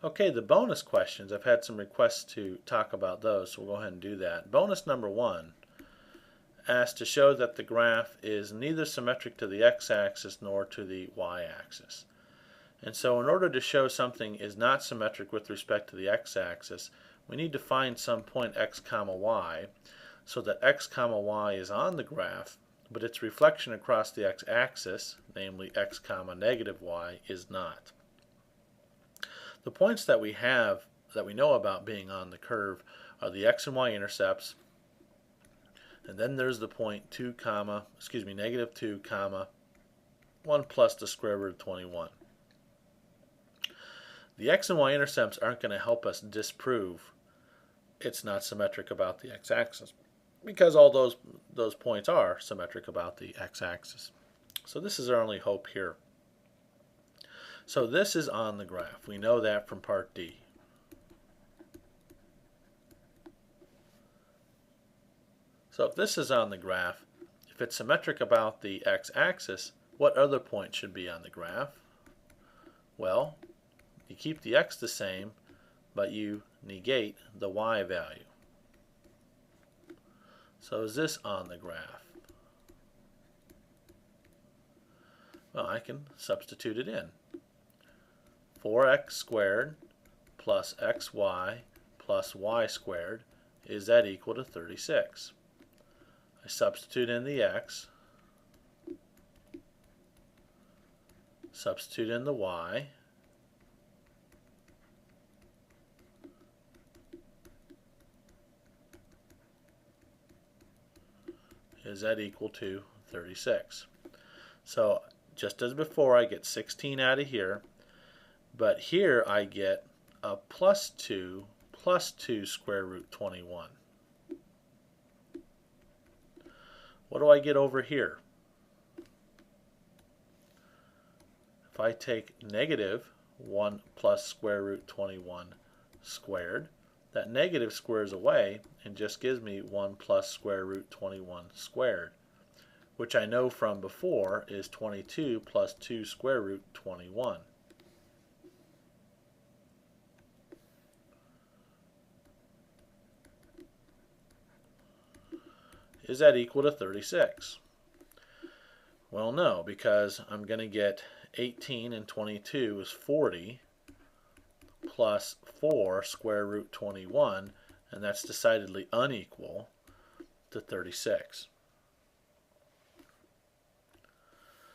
Okay, the bonus questions, I've had some requests to talk about those, so we'll go ahead and do that. Bonus number 1 asks to show that the graph is neither symmetric to the x-axis nor to the y-axis. And so in order to show something is not symmetric with respect to the x-axis, we need to find some point x comma y so that x comma y is on the graph, but its reflection across the x-axis, namely x comma negative y, is not. The points that we have that we know about being on the curve are the x and y intercepts, and then there's the point negative 2 comma 1 plus the square root of 21. The x and y intercepts aren't going to help us disprove it's not symmetric about the x-axis, because all those points are symmetric about the x-axis. So this is our only hope here. So this is on the graph. We know that from part D. So if this is on the graph, if it's symmetric about the x-axis, what other point should be on the graph? Well, you keep the x the same, but you negate the y value. So is this on the graph? Well, I can substitute it in. 4x squared plus xy plus y squared, is that equal to 36? I substitute in the x, substitute in the y, is that equal to 36? So just as before, I get 16 out of here, but here I get a plus 2 square root 21. What do I get over here? If I take negative 1 plus square root 21 squared, that negative squares away and just gives me 1 plus square root 21 squared, which I know from before is 22 plus 2 square root 21. Is that equal to 36? Well, no, because I'm going to get 18 and 22 is 40 plus 4 square root 21, and that's decidedly unequal to 36.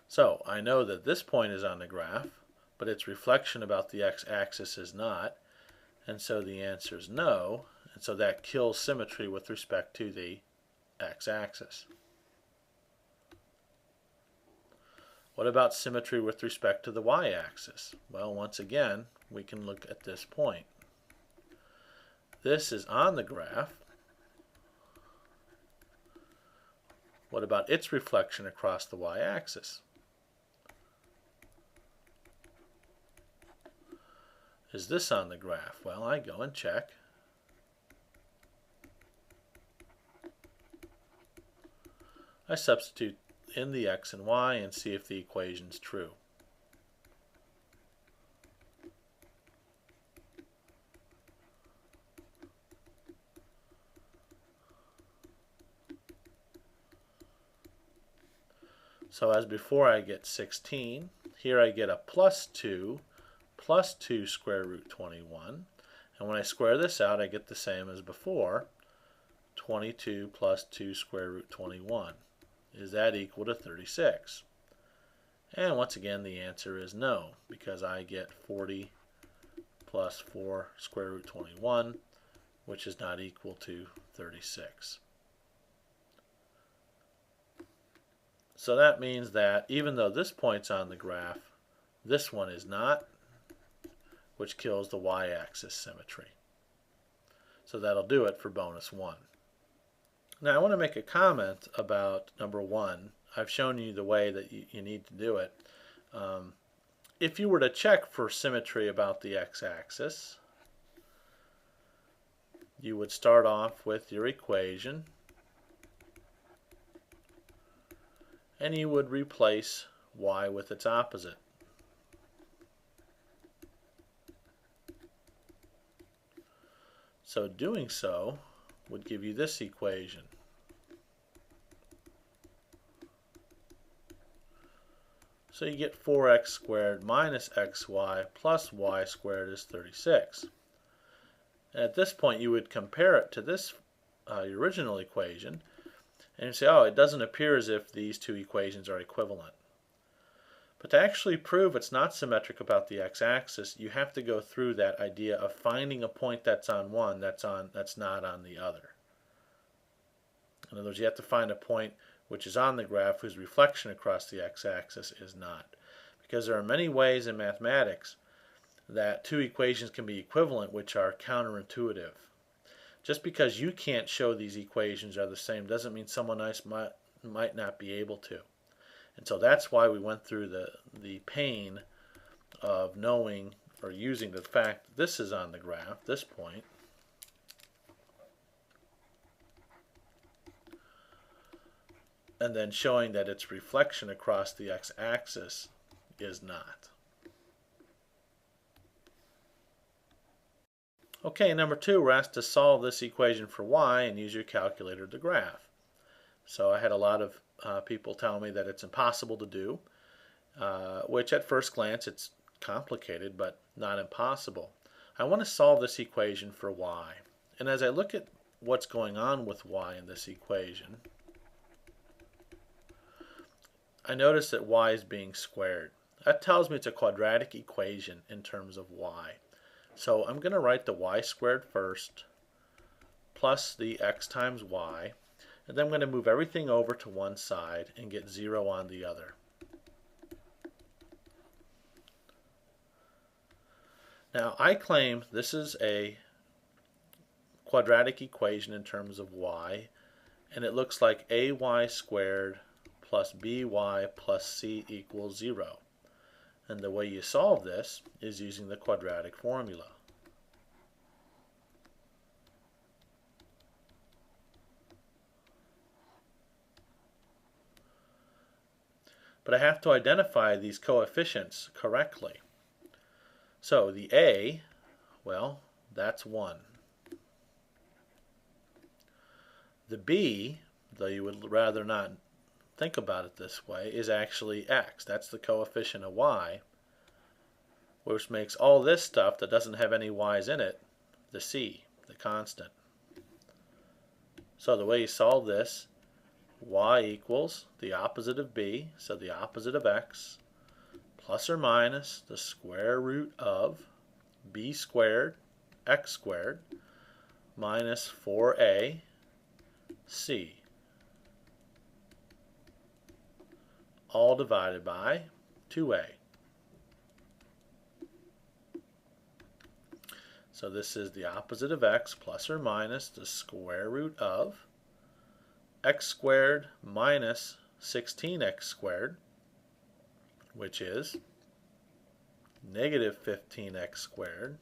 So I know that this point is on the graph, but its reflection about the x-axis is not, and so the answer is no, and so that kills symmetry with respect to the x-axis. What about symmetry with respect to the y-axis? Well, once again, we can look at this point. This is on the graph. What about its reflection across the y-axis? Is this on the graph? Well, I go and check. I substitute in the x and y and see if the equation is true. So as before, I get 16. Here I get a plus 2 square root 21. And when I square this out, I get the same as before, 22 plus 2 square root 21. Is that equal to 36? And once again, the answer is no, because I get 40 plus 4 square root 21, which is not equal to 36. So that means that even though this point's on the graph, this one is not, which kills the y-axis symmetry. So that'll do it for bonus 1. Now I want to make a comment about number 1. I've shown you the way that you need to do it. If you were to check for symmetry about the x-axis, you would start off with your equation, and you would replace y with its opposite. So doing so would give you this equation. So you get 4x squared minus xy plus y squared is 36. And at this point you would compare it to this original equation and you say, oh, it doesn't appear as if these two equations are equivalent. But to actually prove it's not symmetric about the x-axis, you have to go through that idea of finding a point that's on one that's not on the other. In other words, you have to find a point which is on the graph whose reflection across the x-axis is not. Because there are many ways in mathematics that two equations can be equivalent which are counterintuitive. Just because you can't show these equations are the same doesn't mean someone else might not be able to. And so that's why we went through the pain of knowing or using the fact that this is on the graph, this point, and then showing that its reflection across the x-axis is not. Okay, number 2, we're asked to solve this equation for y and use your calculator to graph. So I had a lot of people tell me that it's impossible to do, which at first glance it's complicated but not impossible. I want to solve this equation for y. And as I look at what's going on with y in this equation, I notice that y is being squared. That tells me it's a quadratic equation in terms of y. So I'm going to write the y squared first plus the x times y, and then I'm going to move everything over to one side and get 0 on the other. Now I claim this is a quadratic equation in terms of y, and it looks like ay squared plus by plus c equals 0. And the way you solve this is using the quadratic formula. But I have to identify these coefficients correctly. So the a, well, that's 1. The b, though you would rather not think about it this way, is actually x. That's the coefficient of y, which makes all this stuff that doesn't have any y's in it the c, the constant. So the way you solve this, y equals the opposite of b, so the opposite of x, plus or minus the square root of b squared, x squared, minus 4ac, all divided by 2a. So this is the opposite of x plus or minus the square root of x squared minus 16x squared, which is negative 15x squared,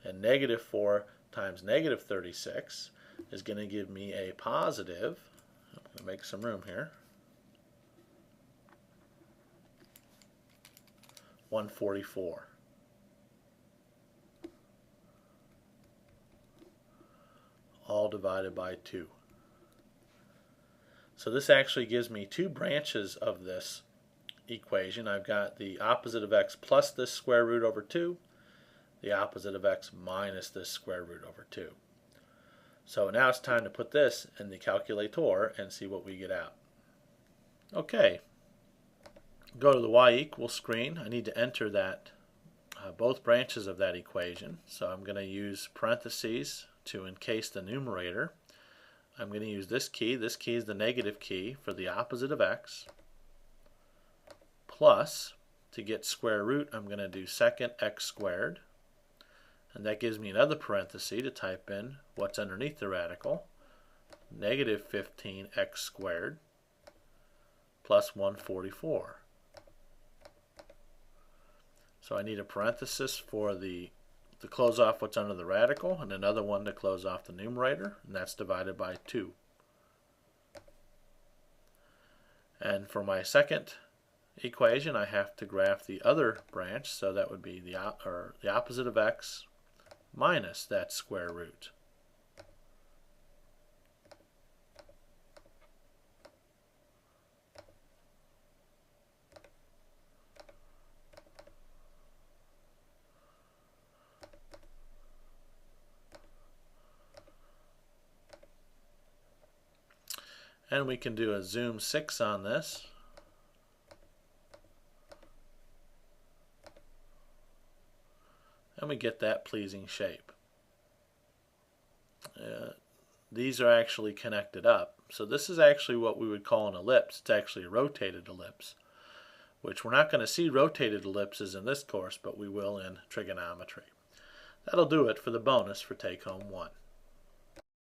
and negative 4 times negative 36 is going to give me a positive, I'm going to make some room here, 144. All divided by 2. So this actually gives me two branches of this equation. I've got the opposite of x plus this square root over 2, the opposite of x minus this square root over 2. So now it's time to put this in the calculator and see what we get out. Okay, go to the y equals screen. I need to enter that both branches of that equation. So I'm going to use parentheses to encase the numerator. I'm going to use this key. This key is the negative key for the opposite of x. Plus, to get square root, I'm going to do second x squared. And that gives me another parenthesis to type in what's underneath the radical. Negative 15x squared plus 144. So I need a parenthesis for to close off what's under the radical, and another one to close off the numerator, and that's divided by 2. And for my second equation, I have to graph the other branch, so that would be the opposite of x minus that square root. And we can do a zoom 6 on this. And we get that pleasing shape. These are actually connected up. So this is actually what we would call an ellipse. It's actually a rotated ellipse, which we're not going to see rotated ellipses in this course, but we will in trigonometry. That'll do it for the bonus for Take Home 1.